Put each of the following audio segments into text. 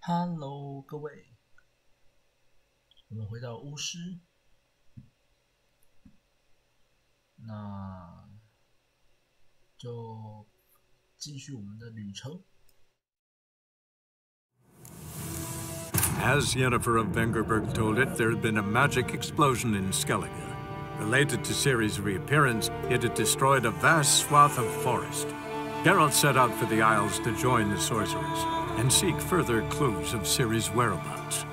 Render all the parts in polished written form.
Hello，各位，我们回到巫师，那就继续我们的旅程。As Yennefer of Vengerberg told it, there had been a magic explosion in Skellige. Related to Ciri's reappearance, it had destroyed a vast swath of forest. Geralt set out for the Isles to join the sorcerers and seek further clues of Ciri's whereabouts.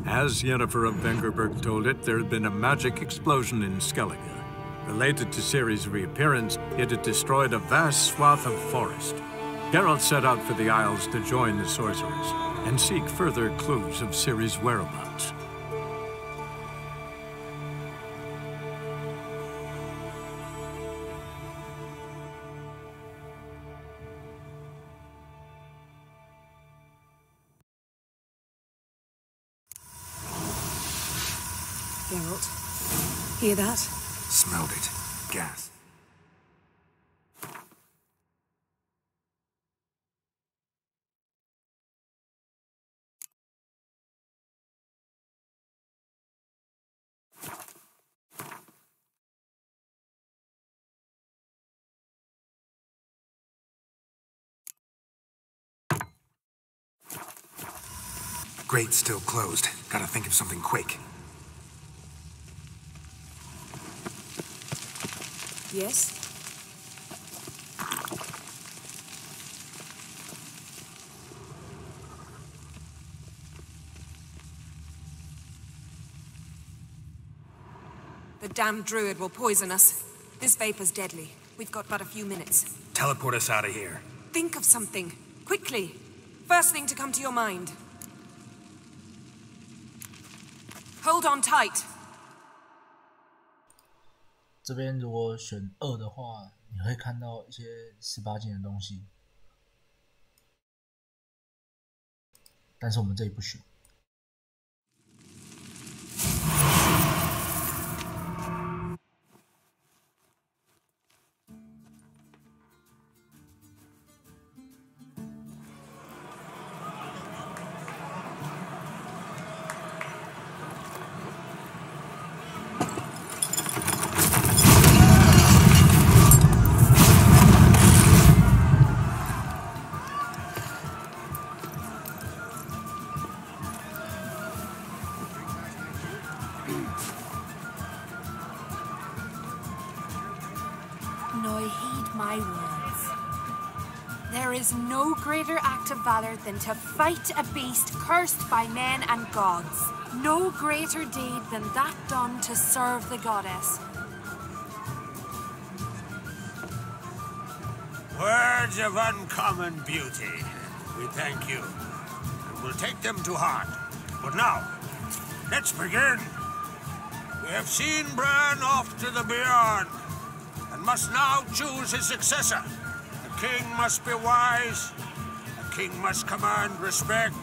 As Yennefer of Vengerberg told it, there had been a magic explosion in Skellige. Related to Ciri's reappearance, it had destroyed a vast swath of forest. Geralt set out for the Isles to join the sorcerers and seek further clues of Ciri's whereabouts. Geralt, hear that? Smelled it. Gas. Grate's still closed. Gotta think of something quick. Yes? The damned druid will poison us. This vapor's deadly. We've got but a few minutes. Teleport us out of here. Think of something. Quickly. First thing to come to your mind. Hold on tight. 这边如果选2的话，你会看到一些18禁的东西，但是我们这里不选。Now heed my words. There is no greater act of valor than to fight a beast cursed by men and gods. No greater deed than that done to serve the goddess. Words of uncommon beauty. We thank you, and we'll take them to heart. But now, let's begin. We have seen Bran off to the beyond, and must now choose his successor. A king must be wise. A king must command respect.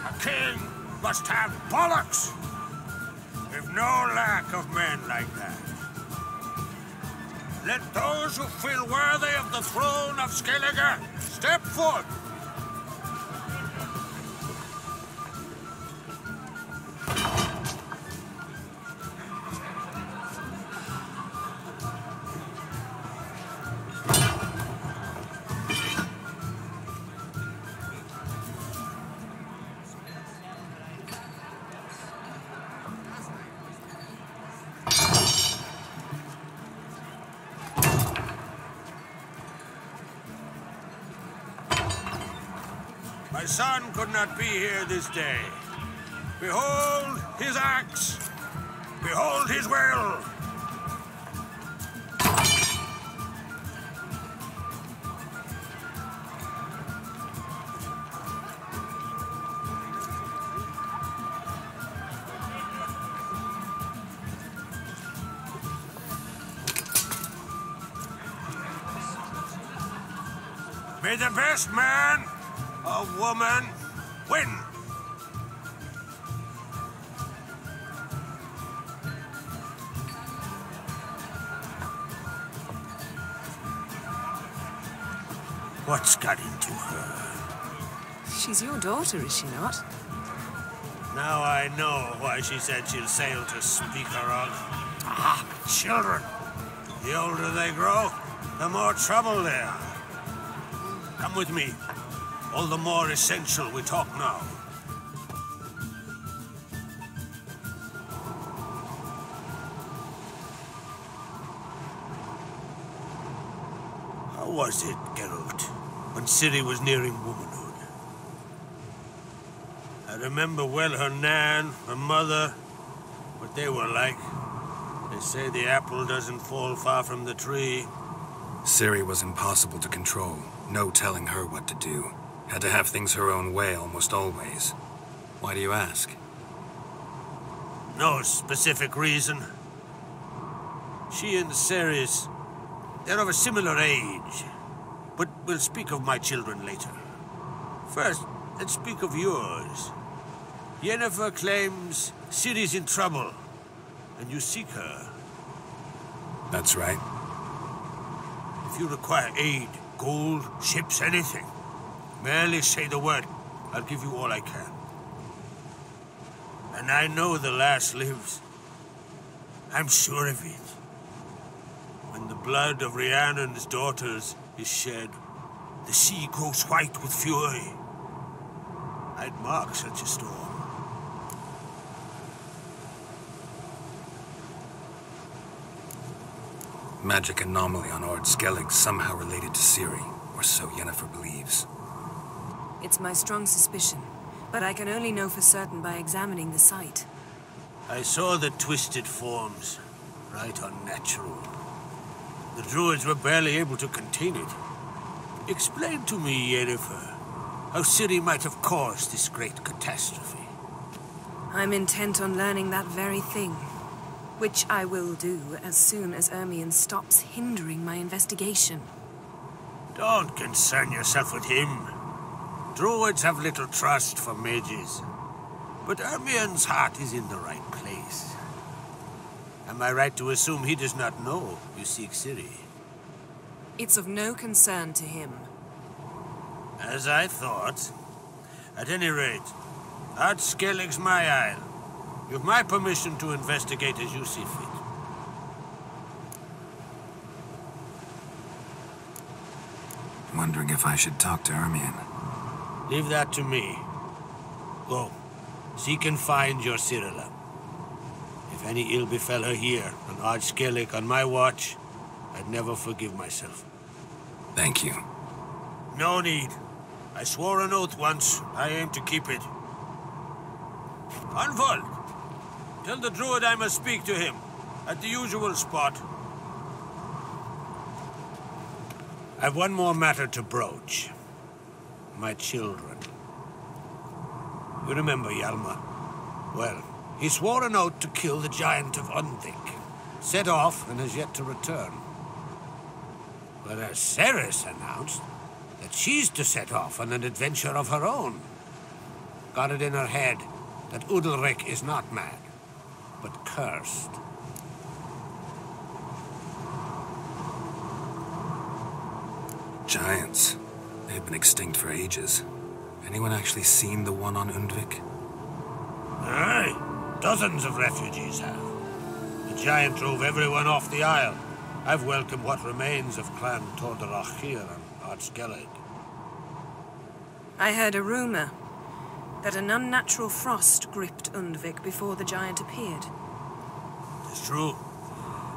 A king must have bollocks. We've no lack of men like that. Let those who feel worthy of the throne of Skellige step forth. My son could not be here this day. Behold his axe. Behold his will. May the best man or woman win. What's got into her? She's your daughter, is she not? Now I know why she said she'll sail to speak her of. Ah, children. The older they grow, the more trouble they are. Come with me. All the more essential we talk now. How was it, Geralt, when Ciri was nearing womanhood? I remember well her nan, her mother, what they were like. They say the apple doesn't fall far from the tree. Ciri was impossible to control. No telling her what to do. Had to have things her own way almost always. Why do you ask? No specific reason. She and Ceres, they're of a similar age. But we'll speak of my children later. First, let's speak of yours. Yennefer claims Ciri's in trouble, and you seek her. That's right. If you require aid, gold, ships, anything, merely say the word. I'll give you all I can. And I know the lass lives. I'm sure of it. When the blood of Rhiannon's daughters is shed, the sea grows white with fury. I'd mark such a storm. Magic anomaly on Ard Skellig somehow related to Ciri, or so Yennefer believes. It's my strong suspicion, but I can only know for certain by examining the site. I saw the twisted forms, right unnatural. The druids were barely able to contain it. Explain to me, Yennefer, how Ciri might have caused this great catastrophe. I'm intent on learning that very thing, which I will do as soon as Ermion stops hindering my investigation. Don't concern yourself with him. Druids have little trust for mages. But Ermion's heart is in the right place. Am I right to assume he does not know you seek Ciri? It's of no concern to him. As I thought. At any rate, Ard Skellig's my isle. You've my permission to investigate as you see fit. Wondering if I should talk to Ermion. Leave that to me. Go. Seek and find your Cyrilla. If any ill befell her here, on Ard Skellig on my watch, I'd never forgive myself. Thank you. No need. I swore an oath once. I aim to keep it. Unfold. Tell the druid I must speak to him, at the usual spot. I've one more matter to broach. My children. You remember Hjalmar? Well, he swore an oath to kill the giant of Undvik. Set off and has yet to return. Whereas Ceres announced that she's to set off on an adventure of her own. Got it in her head that Udalric is not mad, but cursed. Giants. They've been extinct for ages. Anyone actually seen the one on Undvik? Aye. Dozens of refugees have. The giant drove everyone off the isle. I've welcomed what remains of Clan Tordarach here on Ard Skellig. I heard a rumor that an unnatural frost gripped Undvik before the giant appeared. It's true.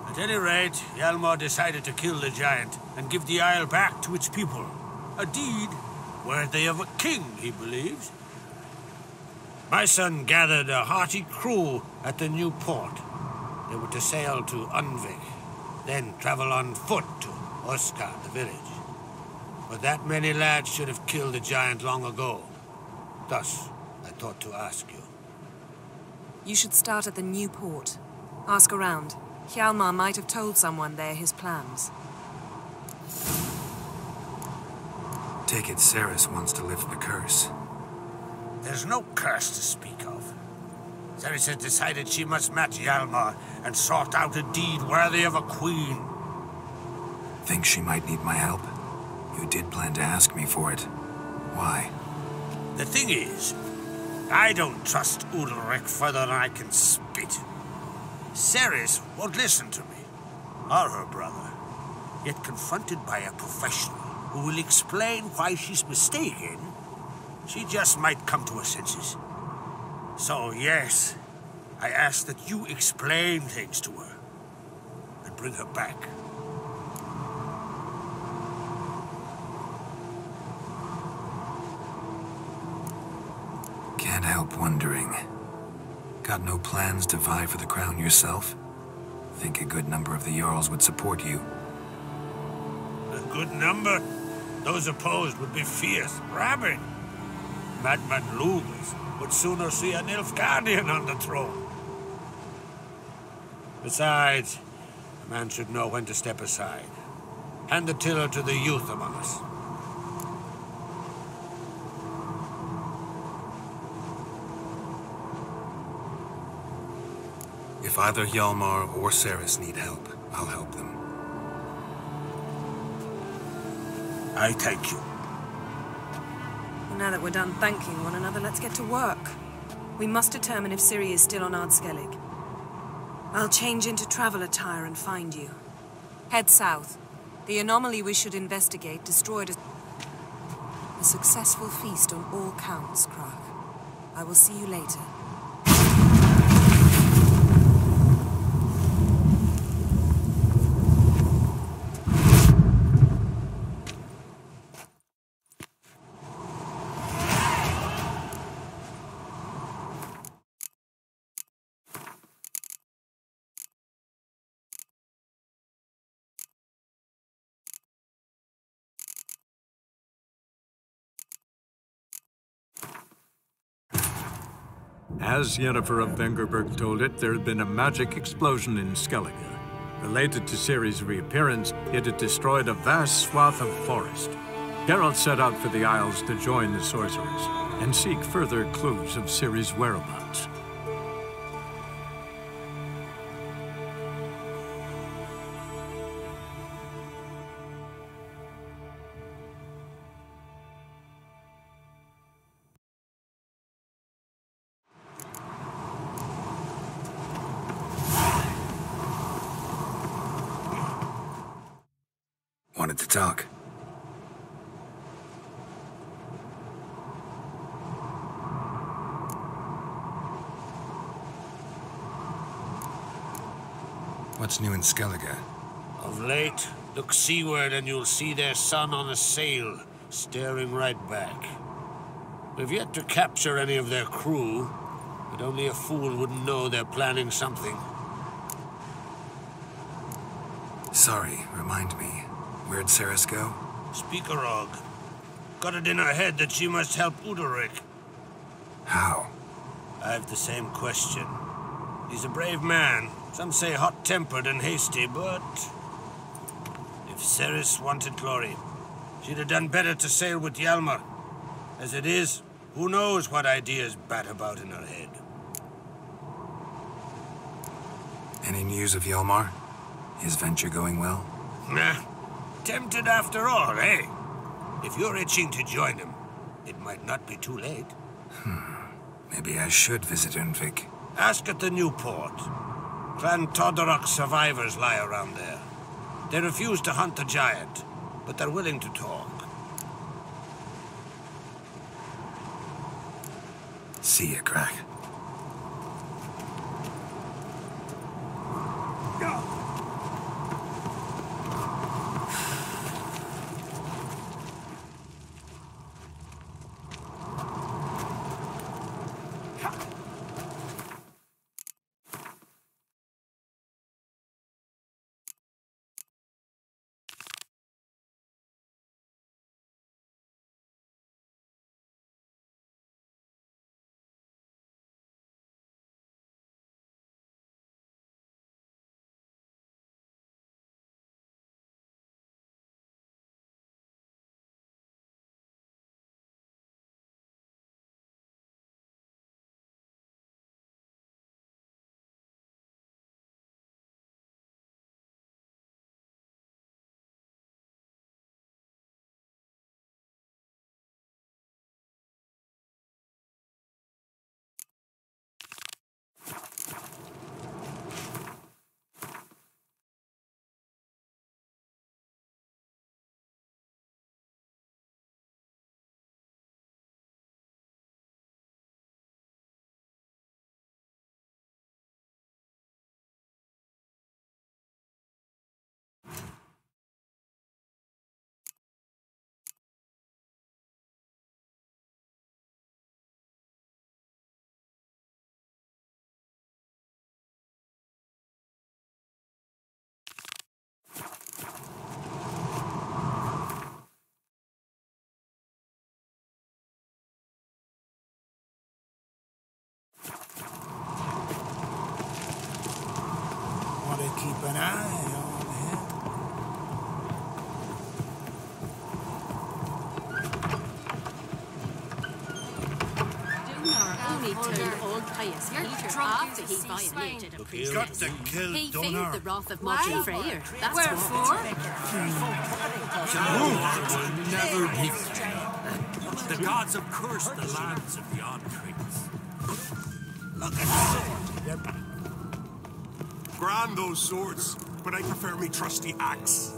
At any rate, Hjalmar decided to kill the giant and give the isle back to its people. A deed worthy of a king, he believes. My son gathered a hearty crew at the new port. They were to sail to Undvik, then travel on foot to Oskar, the village. But that many lads should have killed the giant long ago. Thus, I thought to ask you. You should start at the new port. Ask around. Hjalmar might have told someone there his plans. Take it Ceres wants to lift the curse. There's no curse to speak of. Ceres has decided she must match Hjalmar and sort out a deed worthy of a queen. Think she might need my help? You did plan to ask me for it. Why? The thing is, I don't trust Udalric further than I can spit. Ceres won't listen to me, or her brother. Yet confronted by a professional who will explain why she's mistaken, she just might come to her senses. So yes, I ask that you explain things to her and bring her back. Can't help wondering. Got no plans to vie for the crown yourself? Think a good number of the Jarls would support you. A good number? Those opposed would be fierce, rabid. Madman Lugas would sooner see an Nilfgaardian on the throne. Besides, a man should know when to step aside. Hand the tiller to the youth among us. If either Hjalmar or Ceres need help, I'll help them. I thank you. Well, now that we're done thanking one another, let's get to work. We must determine if Ciri is still on Ardskellig. I'll change into travel attire and find you. Head south. The anomaly we should investigate destroyed a successful feast on all counts, Krag. I will see you later. As Yennefer of Vengerberg told it, there had been a magic explosion in Skellige. Related to Ciri's reappearance, it had destroyed a vast swath of forest. Geralt set out for the Isles to join the sorcerers and seek further clues of Ciri's whereabouts. Wanted to talk. What's new in Skellige? Of late, look seaward and you'll see their sun on a sail, staring right back. We've yet to capture any of their crew, but only a fool wouldn't know they're planning something. Sorry, remind me. Where'd Ceres go? Speakerog. Got it in her head that she must help Udalric. How? I've the same question. He's a brave man. Some say hot-tempered and hasty, but... if Ceres wanted glory, she'd have done better to sail with Hjalmar. As it is, who knows what ideas bat about in her head. Any news of Hjalmar? His venture going well? Nah. Tempted after all, eh? If you're itching to join him, it might not be too late. Maybe I should visit Urnvik. Ask at the new port. Clan Todorok survivors lie around there. They refuse to hunt the giant, but they're willing to talk. See ya, Crack. keep an eye on him. Only turned old pious Peter after he violated a He's got to kill He Donor. feared the wrath of Martin Freyr. That's Wherefore? Will never be The gods have cursed the lands of the Oncretes. Look at the sword. Grand those swords, but I prefer me trusty axe.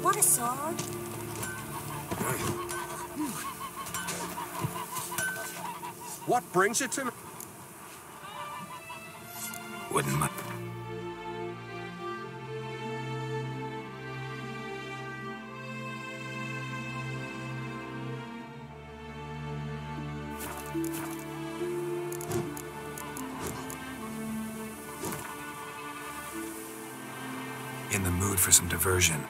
What a sword! What brings you to me? Wouldn't mind. In the mood for some diversion.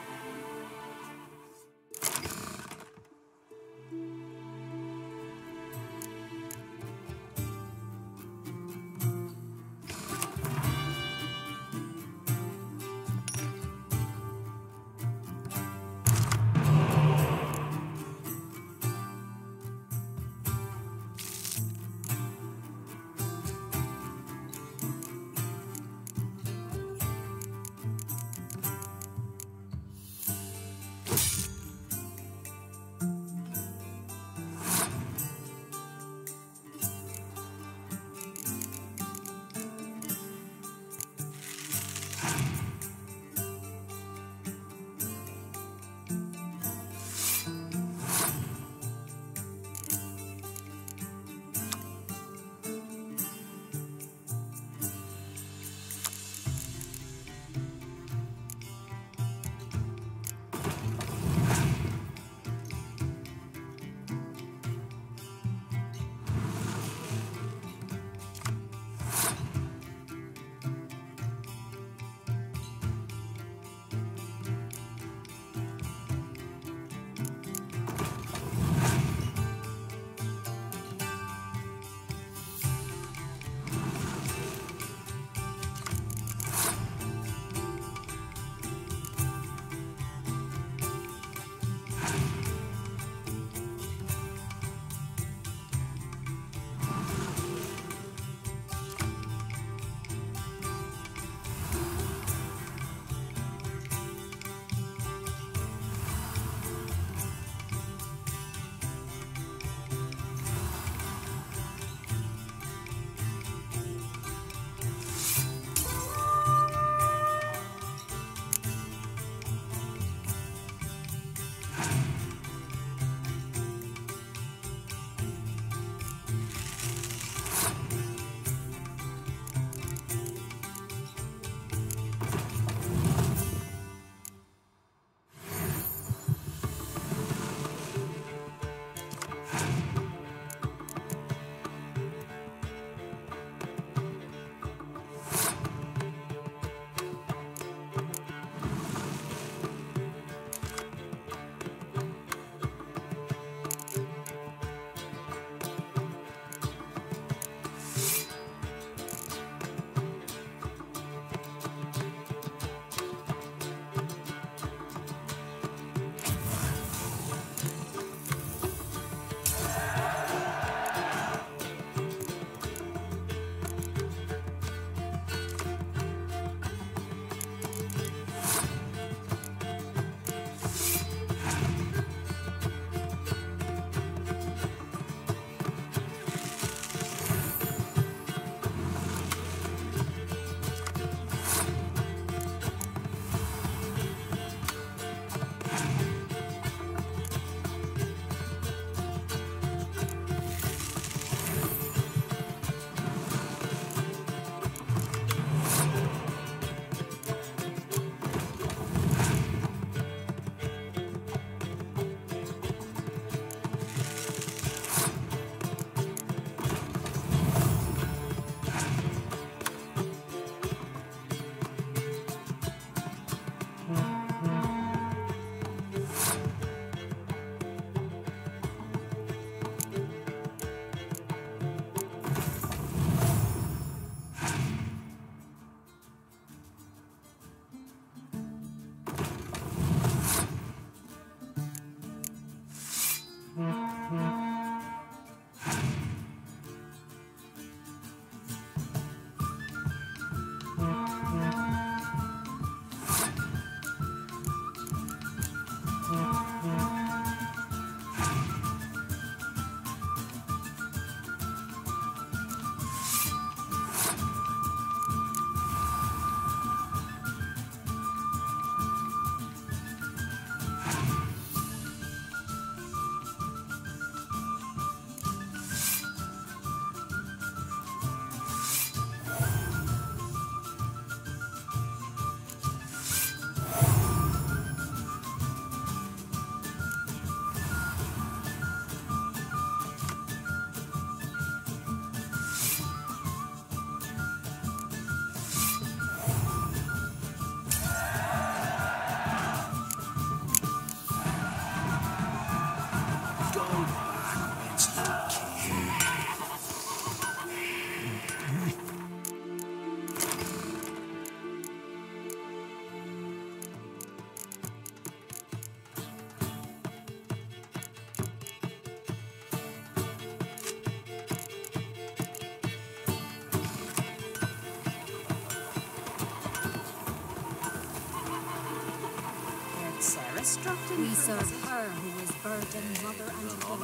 instructed We serve her who is burdened mother and king.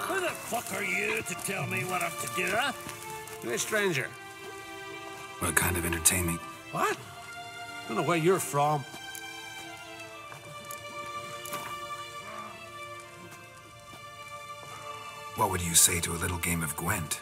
Who the fuck are you to tell me what I'm to do, huh? You're a stranger. What kind of entertainment? What? Don't know where you're from. What would you say to a little game of Gwent?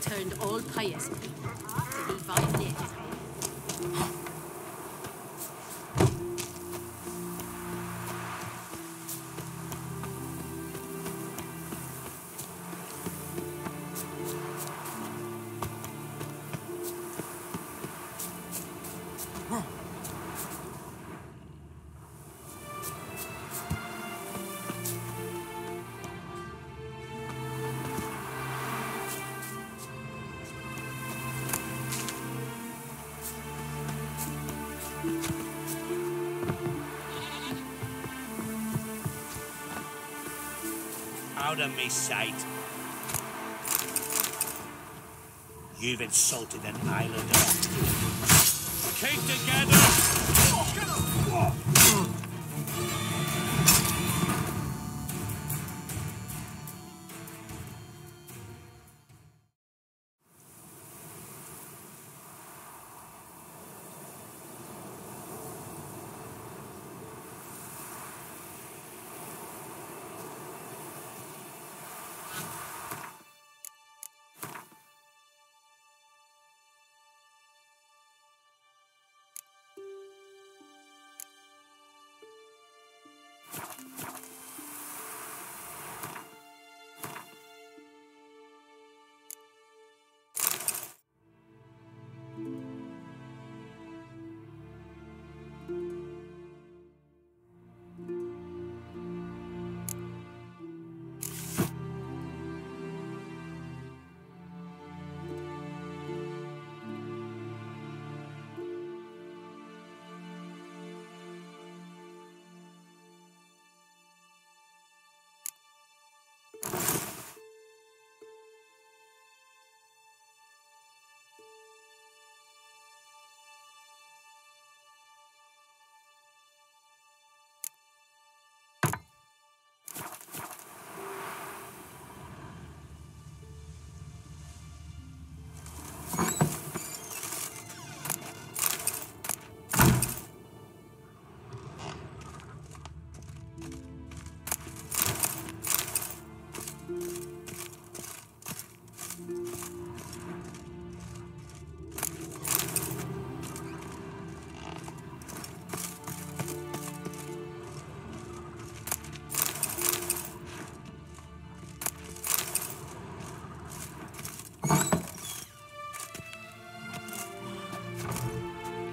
turned all pious. To revive nature. Out of me sight. You've insulted an islander. Keep together!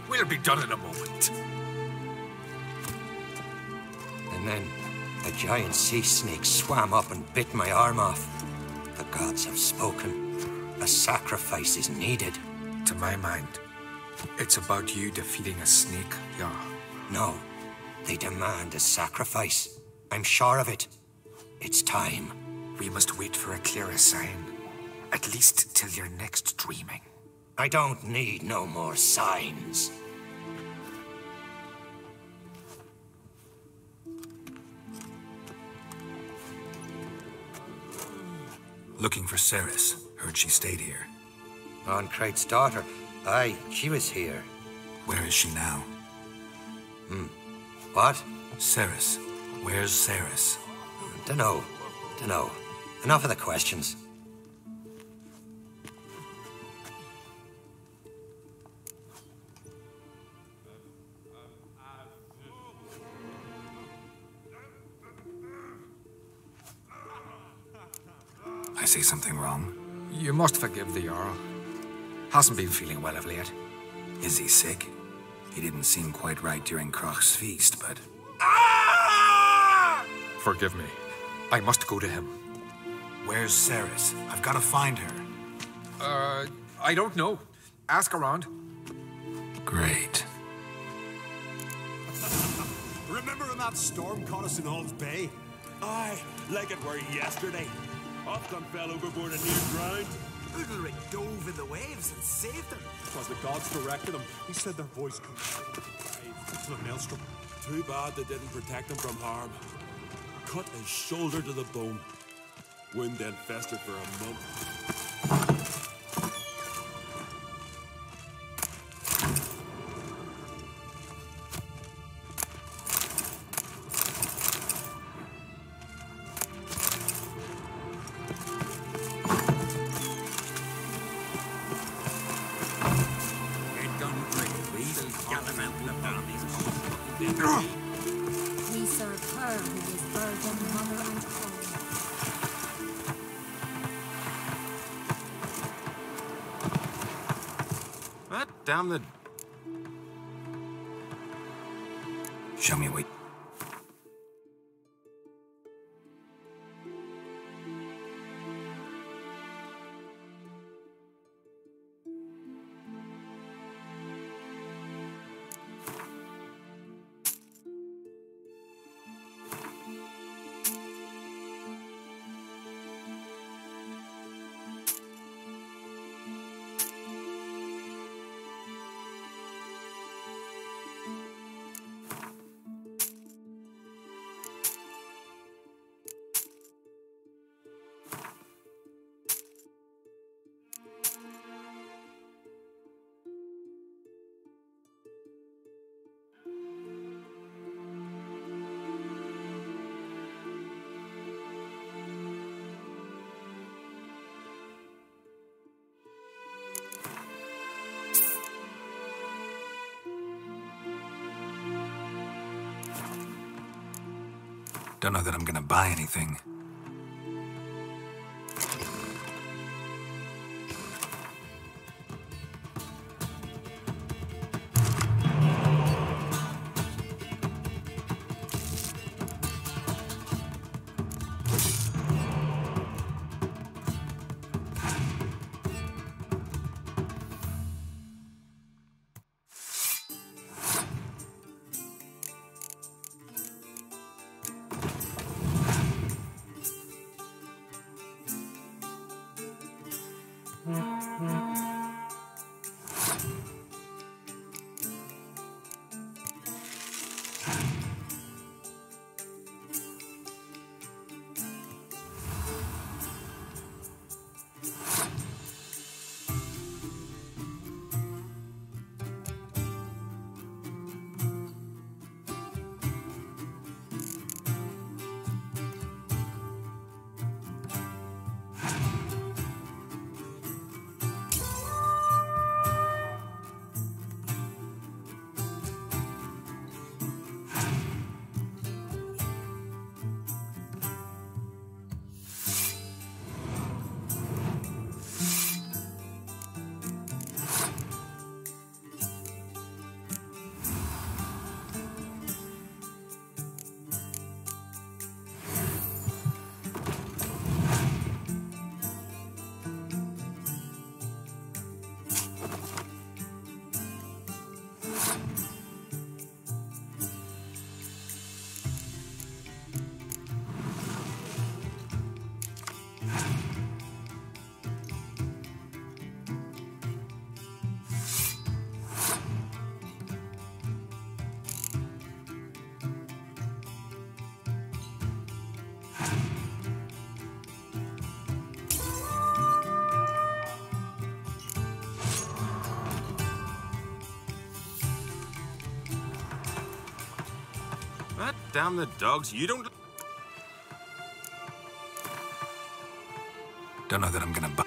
We'll be done in a moment. And then a giant sea snake swam up and bit my arm off. The gods have spoken. A sacrifice is needed. To my mind, it's about you defeating a snake, yeah. No, they demand a sacrifice. I'm sure of it. It's time. We must wait for a clearer sign. At least till your next dreaming. I don't need no more signs. Looking for Ceres. Heard she stayed here. Onkrate's daughter. Aye, she was here. Where is she now? What? Ceres. Where's Ceres? Dunno. Enough of the questions. I say something wrong? You must forgive the Jarl. Hasn't been feeling well of late. Is he sick? He didn't seem quite right during Crach's feast, but... Forgive me. I must go to him. Where's Ceres? I've got to find her. I don't know. Ask around. Great. Remember when that storm caught us in Hall's Bay? Aye, like it were yesterday. Hopcon fell overboard and near drowned. Udalric dove in the waves and saved them. Twas the gods directed them. He said their voice could to the maelstrom. Too bad they didn't protect him from harm. Cut his shoulder to the bone. Wound then festered for a month. We serve her who is virgin, mother, and queen. Down the... Show me what... Don't know that I'm gonna buy anything. Down the dogs. You don't know that I'm gonna buy.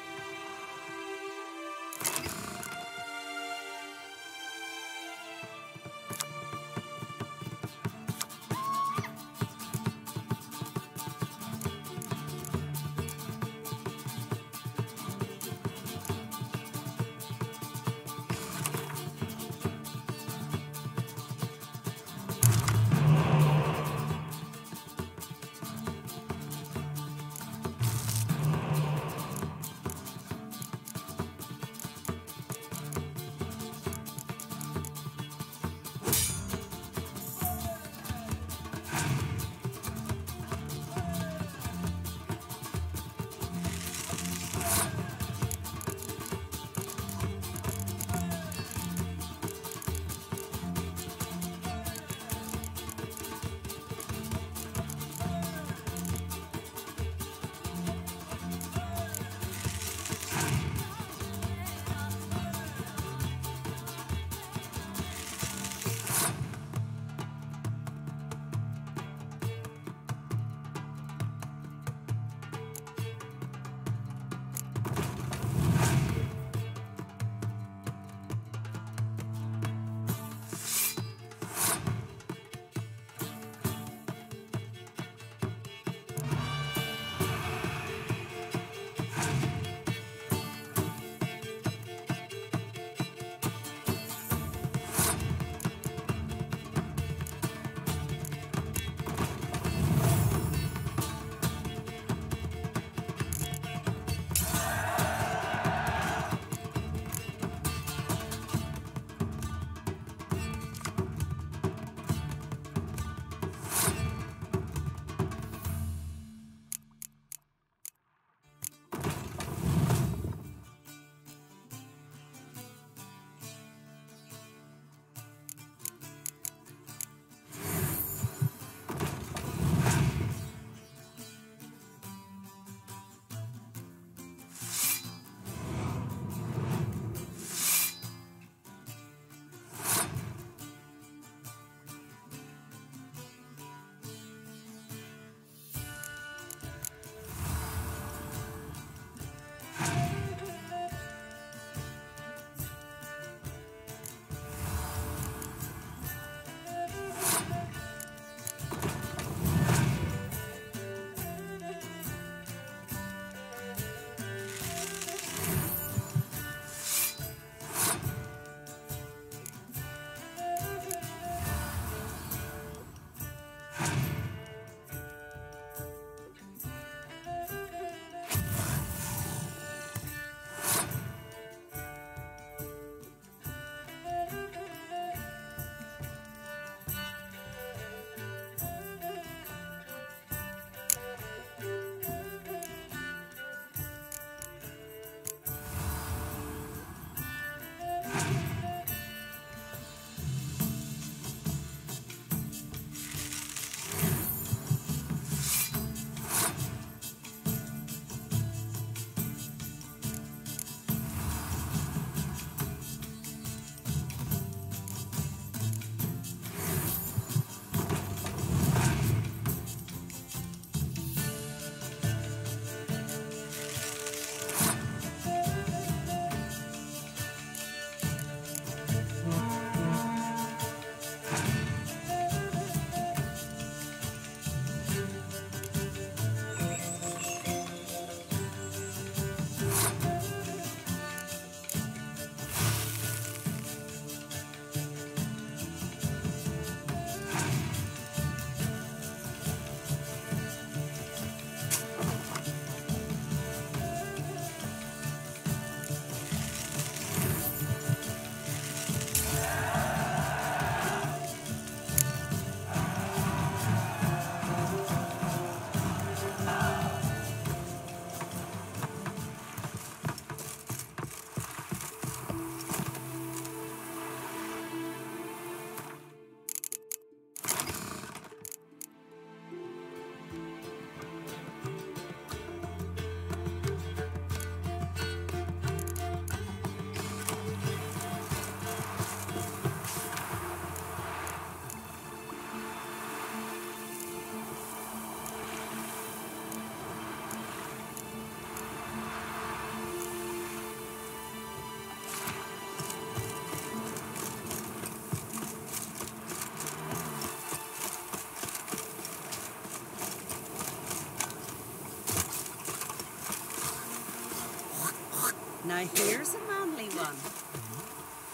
Now here's a manly one.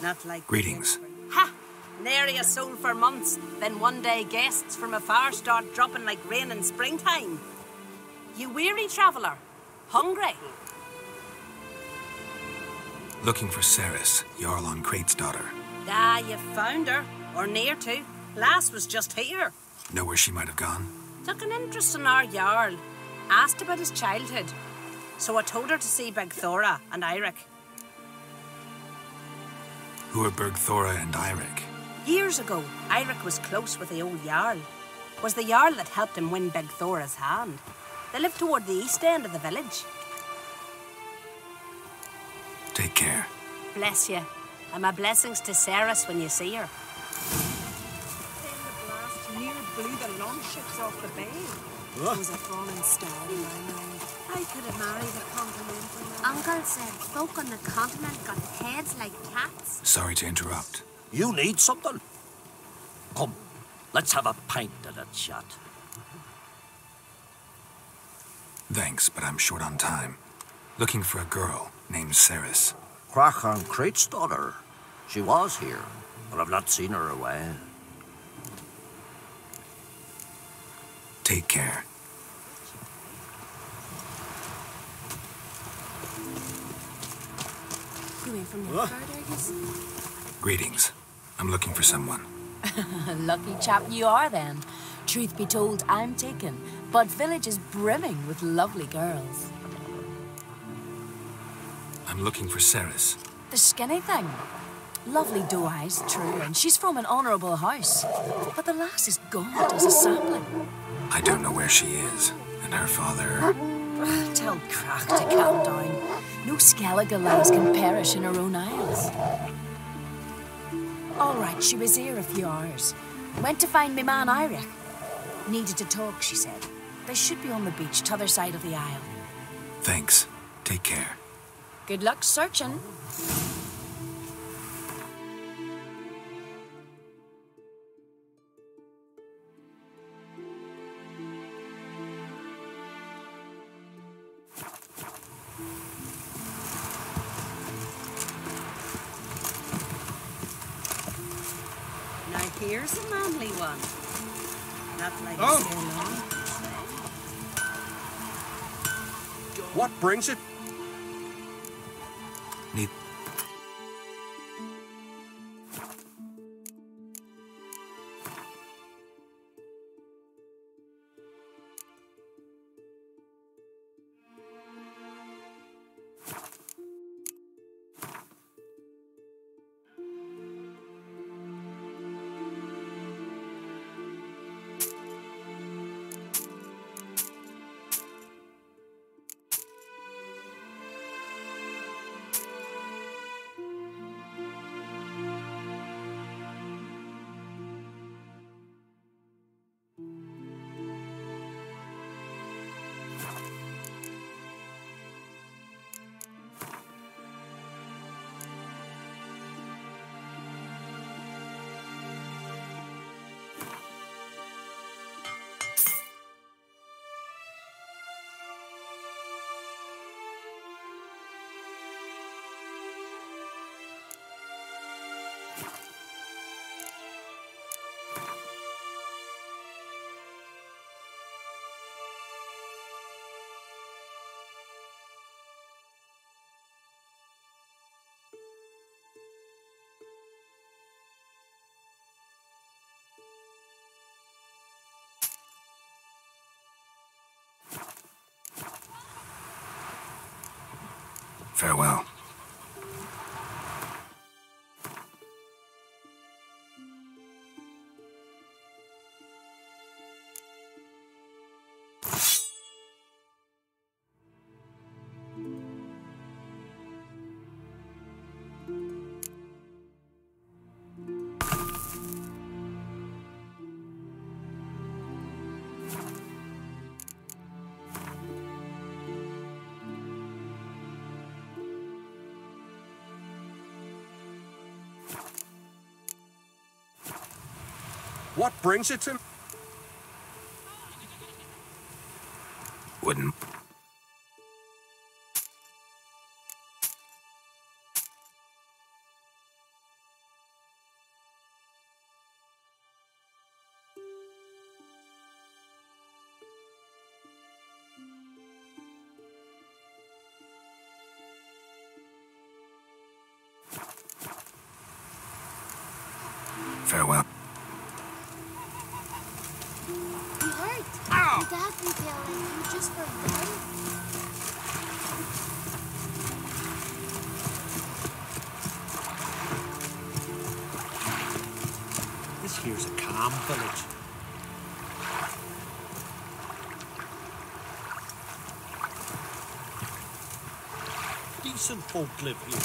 Not like... Greetings. Ha! Nary a soul for months. Then one day guests from afar start dropping like rain in springtime. You weary traveller? Hungry? Looking for Ceres, Jarl on Crate's daughter. Ah, you found her. Or near to. Lass was just here. Know where she might have gone? Took an interest in our Jarl. Asked about his childhood. So I told her to see Bergthora and Eirik. Who are Bergthora and Eirik? Years ago, Eirik was close with the old Jarl. Was the Jarl that helped him win Bergthora's hand. They live toward the east end of the village. Take care. Bless you. And my blessings to Ceres when you see her. Then the blast near blew the longships off the bay. What? It was a falling star in my mind. I could have married a continental man. Uncle said folk on the continent got heads like cats. Sorry to interrupt. You need something? Come, let's have a pint and a chat. Thanks, but I'm short on time. Looking for a girl named Ceres. Crach on Crate's daughter. She was here, but I've not seen her away. Take care. You went from the further, Greetings. I'm looking for someone. Lucky chap you are, then. Truth be told, I'm taken, but village is brimming with lovely girls. I'm looking for Ceres. The skinny thing. Lovely doe eyes, true, and she's from an honourable house. But the lass is gaunt as a sapling. I don't know where she is, and her father... Tell Crach to calm down. No Skellige lass can perish in her own isles. All right, she was here a few hours. Went to find me man Eirik. Needed to talk, she said. They should be on the beach, t'other side of the isle. Thanks. Take care. Good luck searching. Now here's a manly one. Not like so long. What brings it? Need... Farewell. What brings it to... Wouldn't... Farewell. You hurt? Ow! Your dad retail like you just for fun? This here's a calm village. Decent folk live here.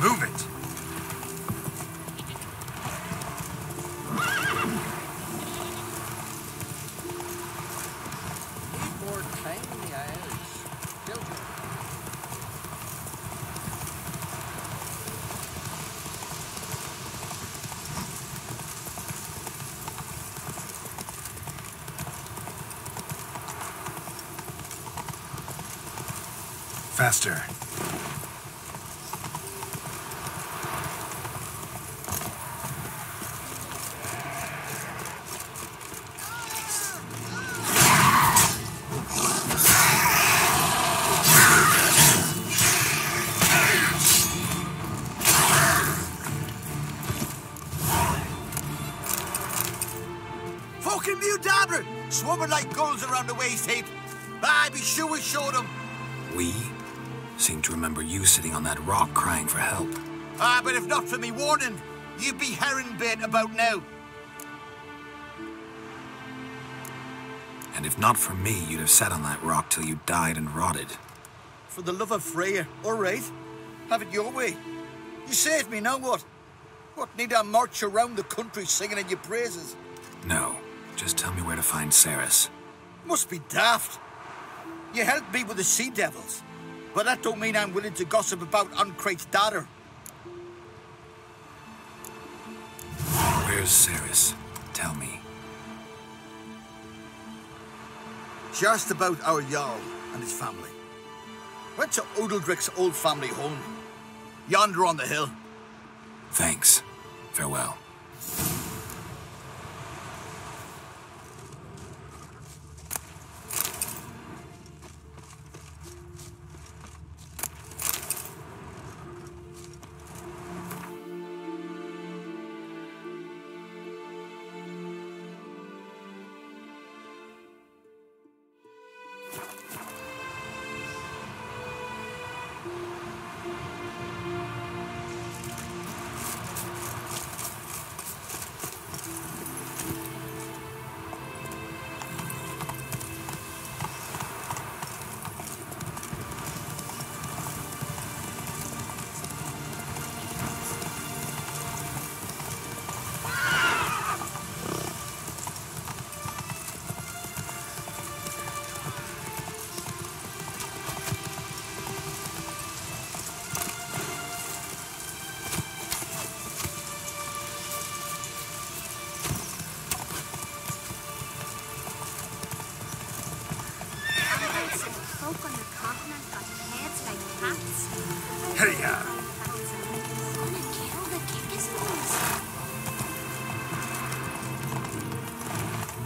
Move it! More tiny eyes. Children. Faster. Fucking Mudabra! Swarming like gulls around the waist heap. I be sure we showed them. We seem to remember you sitting on that rock crying for help. But if not for me warning, you'd be herring bait about now. And if not for me, you'd have sat on that rock till you died and rotted. For the love of Freya, all right. Have it your way. You saved me, now what? What, need I march around the country singing in your praises? No, just tell me where to find Ceres. Must be daft. You helped me with the sea devils, but that don't mean I'm willing to gossip about Uncrate's daughter. Where's Ceres? Tell me. She asked about our Jarl and his family. Went to Odeldrick's old family home. Yonder on the hill. Thanks. Farewell. Folk on the continent got heads like cats. Hey, Gonna kill the Kickismans.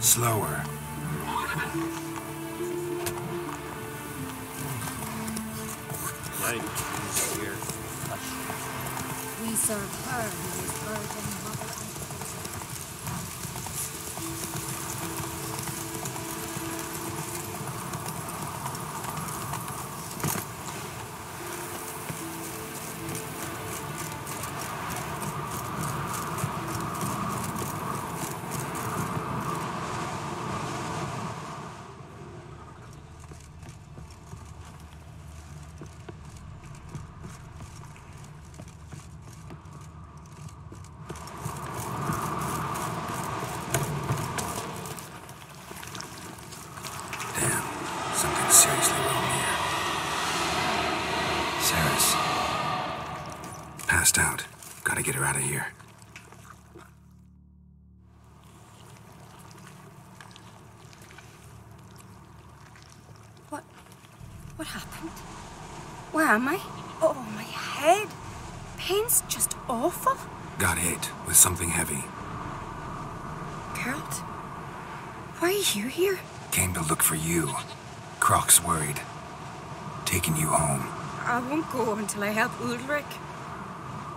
slower. We serve her who is virgin mother and Something seriously wrong here. Ceres. passed out. Gotta get her out of here. What happened? Where am I? Oh, my head. Pain's just awful. Got hit with something heavy. Geralt? Why are you here? Came to look for you. Croc's worried. Taking you home. I won't go until I help Ulrich.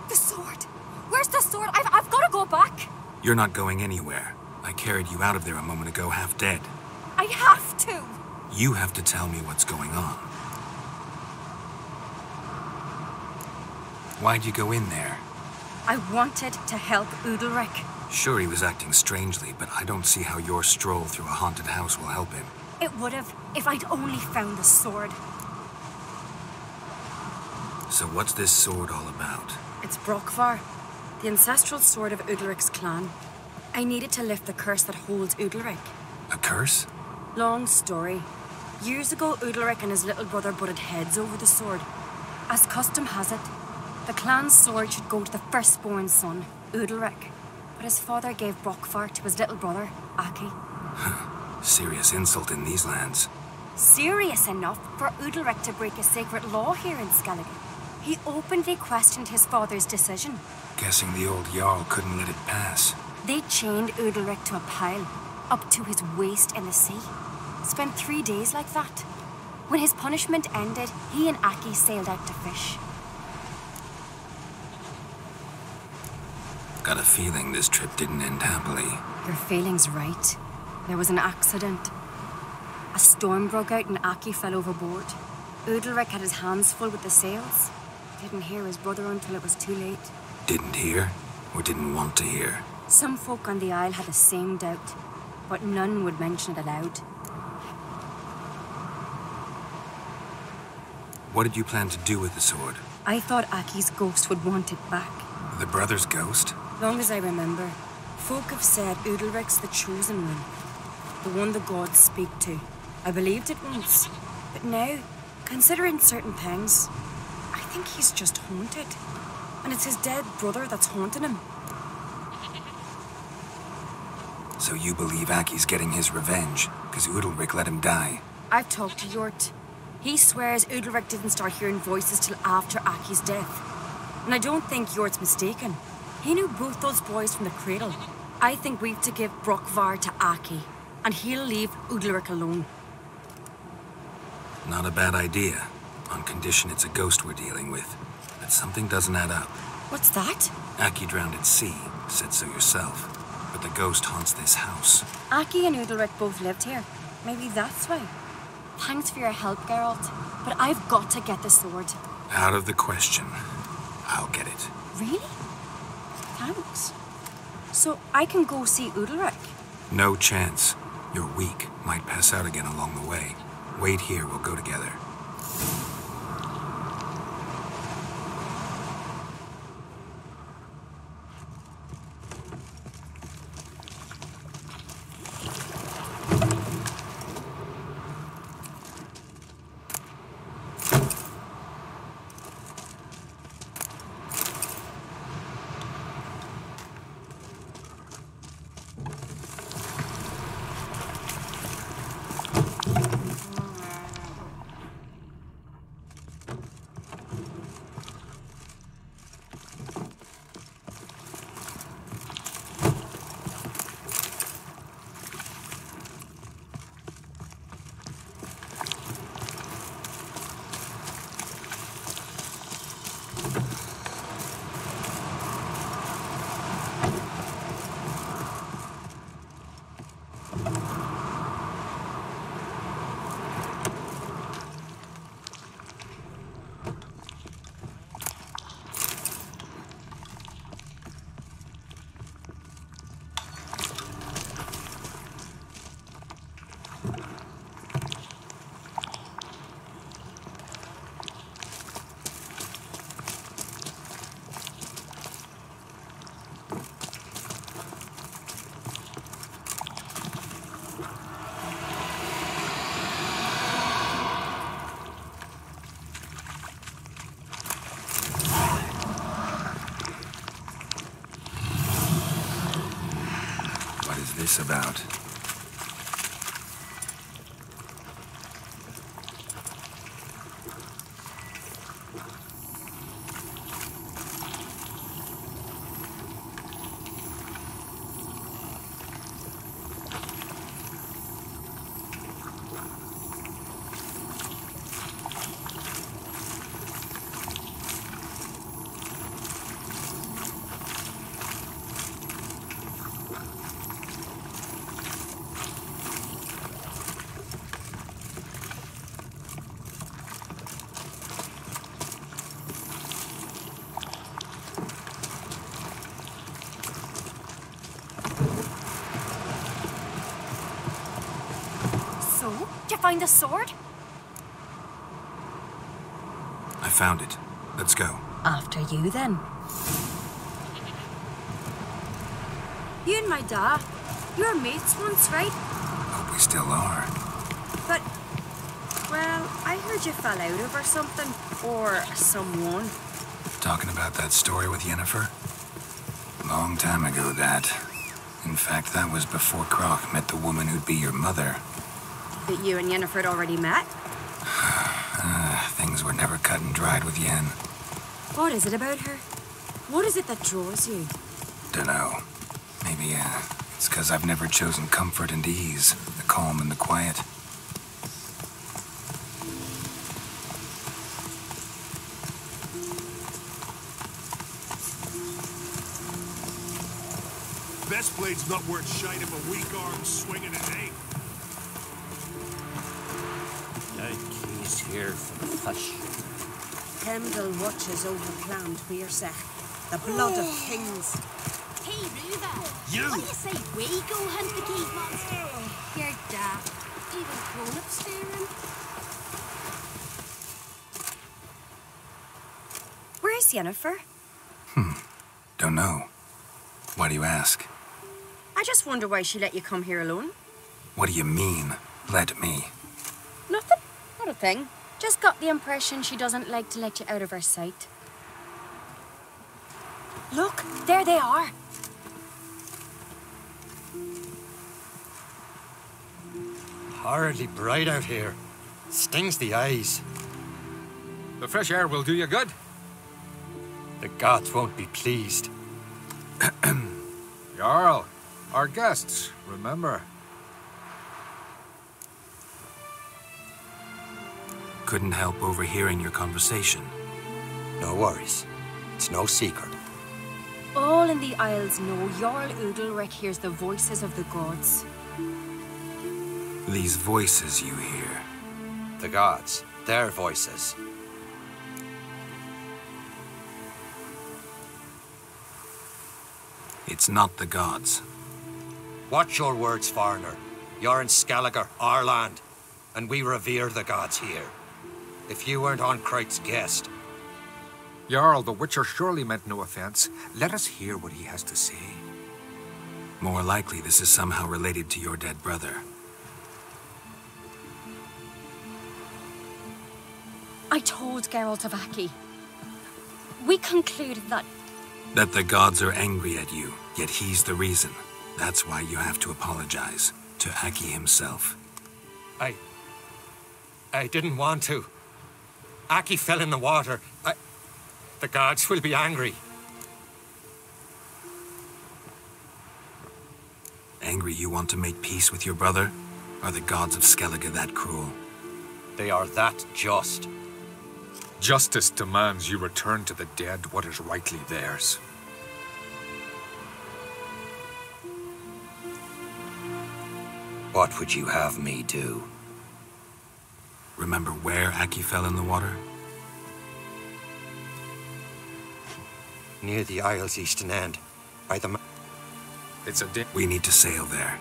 The sword! Where's the sword? I've got to go back! You're not going anywhere. I carried you out of there a moment ago, half dead. I have to! You have to tell me what's going on. Why'd you go in there? I wanted to help Ulrich. Sure, he was acting strangely, but I don't see how your stroll through a haunted house will help him. It would have, if I'd only found the sword. So what's this sword all about? It's Brokvar, the ancestral sword of Ulrich's clan. I needed to lift the curse that holds Ulrich. A curse? Long story. Years ago, Ulrich and his little brother butted heads over the sword. As custom has it, the clan's sword should go to the firstborn son, Ulrich. But his father gave Brokvar to his little brother, Aki. Serious insult in these lands. Serious enough for Ulrich to break a sacred law here in Skellige. He openly questioned his father's decision. Guessing the old Jarl couldn't let it pass. They chained Ulrich to a pile, up to his waist in the sea. Spent 3 days like that. When his punishment ended, he and Aki sailed out to fish. Got a feeling this trip didn't end happily. Your feeling's right. There was an accident. A storm broke out and Aki fell overboard. Ulrich had his hands full with the sails. Didn't hear his brother until it was too late. Didn't hear? Or didn't want to hear? Some folk on the Isle had the same doubt, but none would mention it aloud. What did you plan to do with the sword? I thought Aki's ghost would want it back. The brother's ghost? Long as I remember, folk have said Ulrich's the chosen one. The one the gods speak to. I believed it once, but now, considering certain things, I think he's just haunted. And it's his dead brother that's haunting him. So you believe Aki's getting his revenge, because Ulrich let him die? I've talked to Jort. He swears Ulrich didn't start hearing voices till after Aki's death. And I don't think Jort's mistaken. He knew both those boys from the cradle. I think we've to give Brokvar to Aki, and he'll leave Ulrich alone. Not a bad idea, on condition it's a ghost we're dealing with. But something doesn't add up. What's that? Aki drowned at sea, said so yourself. But the ghost haunts this house. Aki and Ulrich both lived here. Maybe that's why. Thanks for your help, Geralt. But I've got to get the sword. Out of the question. I'll get it. Really? Thanks. So I can go see Ulrich? No chance. You're weak. Might pass out again along the way. Wait here, we'll go together. curious about. Find the sword? I found it. Let's go. After you, then. You and my dad, you were mates once, right? Hope we still are. But, well, I heard you fell out over something. Or someone. Talking about that story with Yennefer? Long time ago, that. In fact, that was before Croc met the woman who'd be your mother. That you and Yennefer had already met? Things were never cut and dried with Yen. What is it about her? What is it that draws you? Dunno. Maybe, it's 'cause I've never chosen comfort and ease, the calm and the quiet. Best blade's not worth shite if a weak arm swinging an ape. He's here for the fish. Hemdall watches over Clan Beersech, the blood of kings. Hey, Ruva! You! What do you say we go hunt the cave monster? You're daft. Even grown-ups staring. Where's Yennefer? Don't know. Why do you ask? I just wonder why she let you come here alone. What do you mean, let me? Nothing. Not a thing. Just got the impression she doesn't like to let you out of her sight. Look, there they are. Horribly bright out here. Stings the eyes. The fresh air will do you good. The gods won't be pleased. Jarl, our guests, remember. Couldn't help overhearing your conversation. No worries. It's no secret. All in the Isles know Jarl Udalric hears the voices of the gods. These voices you hear. The gods, their voices. It's not the gods. Watch your words, foreigner. You're in Skellige, our land, and we revere the gods here. If you weren't on Kright's guest. Jarl, the Witcher surely meant no offense. Let us hear what he has to say. More likely this is somehow related to your dead brother. I told Geralt of Aki. We concluded that... That the gods are angry at you, yet he's the reason. That's why you have to apologize. To Aki himself. I didn't want to. Aki fell in the water. The gods will be angry. Angry you want to make peace with your brother? Are the gods of Skellige that cruel? They are that just. Justice demands you return to the dead what is rightly theirs. What would you have me do? Remember where Aki fell in the water? Near the Isle's eastern end, by the... It's a We need to sail there.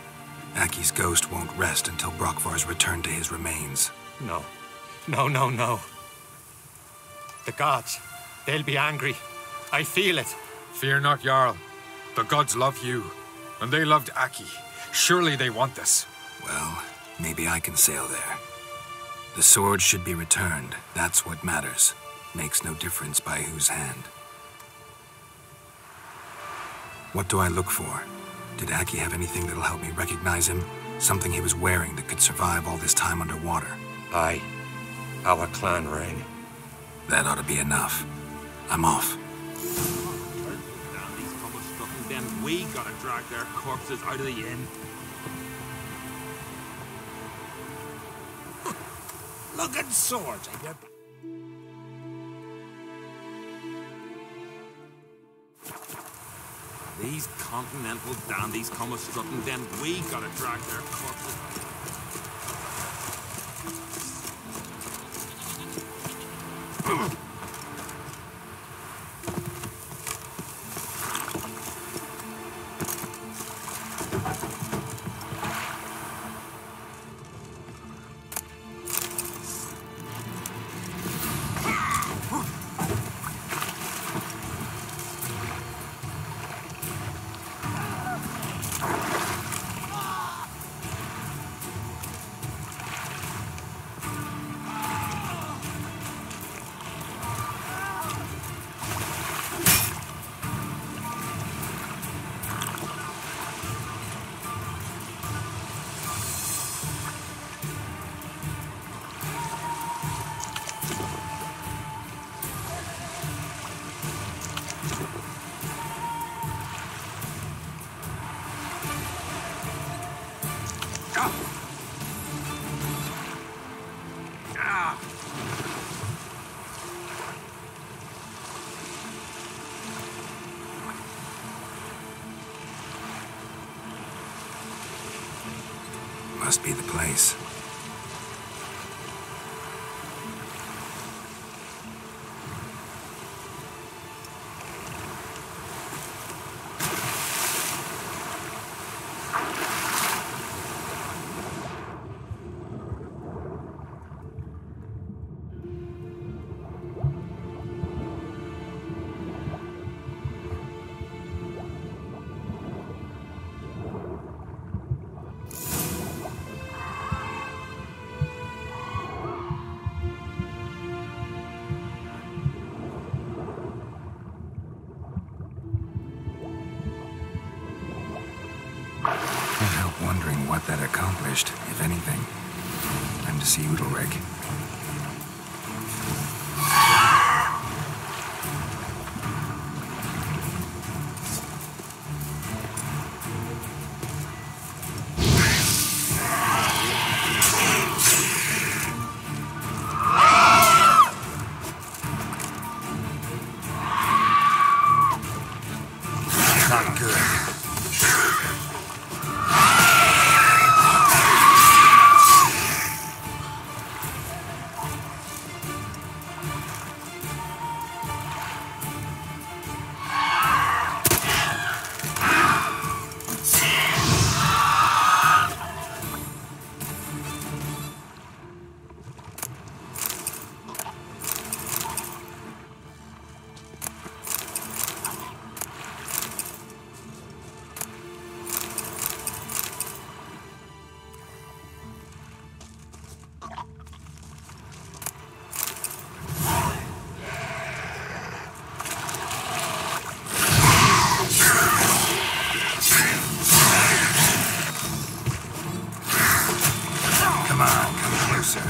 Aki's ghost won't rest until Brokvar's returned to his remains. No. No. The gods, they'll be angry. I feel it. Fear not, Jarl. The gods love you, and they loved Aki. Surely they want this. Well, maybe I can sail there. The sword should be returned. That's what matters. Makes no difference by whose hand. What do I look for? Did Aki have anything that'll help me recognize him? Something he was wearing that could survive all this time underwater? Aye. Our clan ring. That ought to be enough. I'm off. Damn, these trouble struck, and then we gotta drag their corpses out of the inn. Looking swords, ain't it? These continental dandies come a-strutting, then we gotta drag their corpses. Must be the place. Can't help wondering what that accomplished, if anything. Time to see Udalrig. Not good. Come on, come closer.